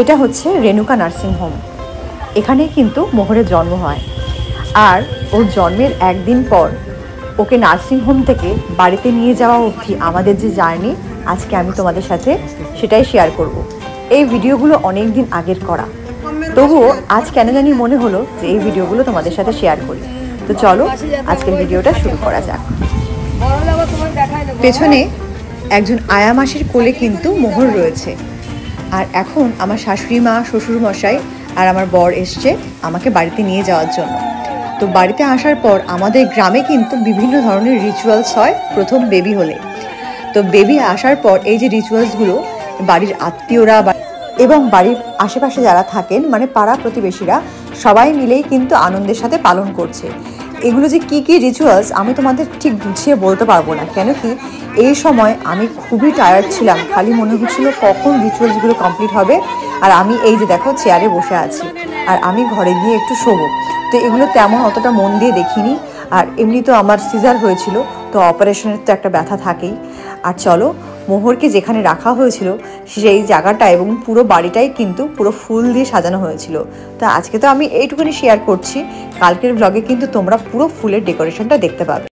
এটা হচ্ছে Renuka nursing home. এখানে কিন্তু মোহরের জন্ম হয়, আর ওর জন্মের একদিন পর ওকে নার্সিং হোম থেকে বাড়িতে নিয়ে যাওয়া অবধি আমাদের যে জার্নি, আজকে আমি তোমাদের সাথে সেটাই শেয়ার করব। এই ভিডিওগুলো অনেক দিন আগের করা, তবুও আজ কেন জানি মনে হলো যে এই ভিডিওগুলো তোমাদের সাথে শেয়ার করি। তো চলো আজকের ভিডিওটা শুরু করা যাক। পেছনে একজন আয়া মাসির কোলে কিন্তু মোহর রয়েছে, আর এখন আমার শাশুড়ি মা, শ্বশুর মশাই আর আমার বর এসছে আমাকে বাড়িতে নিয়ে যাওয়ার জন্য। তো বাড়িতে আসার পর আমাদের গ্রামে কিন্তু বিভিন্ন ধরনের রিচুয়ালস হয় প্রথম বেবি হলে। তো বেবি আসার পর এই যে রিচুয়ালসগুলো বাড়ির আত্মীয়রা এবং বাড়ির আশেপাশে যারা থাকেন, মানে পাড়া প্রতিবেশীরা সবাই মিলেই কিন্তু আনন্দের সাথে পালন করছে। এগুলো যে কি কি রিচুয়ালস আমি তোমাদের ঠিক গুছিয়ে বলতে পারবো না, কেন কি এই সময় আমি খুবই টায়ার্ড ছিলাম। খালি মনে হচ্ছিল কখন রিচুয়ালসগুলো কমপ্লিট হবে। আর আমি এই যে দেখো চেয়ারে বসে আছি, আর আমি ঘরে গিয়ে একটু শোবো। তো এগুলো তেমন অতটা মন দিয়ে দেখিনি। আর এমনি তো আমার সিজার হয়েছিল, তো অপারেশনের তো একটা ব্যথা থাকেই। আর চলো, মোহরকে যেখানে রাখা হয়েছিল সেই জায়গাটা এবং পুরো বাড়িটাই কিন্তু পুরো ফুল দিয়ে সাজানো হয়েছিল। তো আজকে তো আমি এইটুকুনি শেয়ার করছি, কালকের ব্লগে কিন্তু তোমরা পুরো ফুলের ডেকোরেশনটা দেখতে পাবে।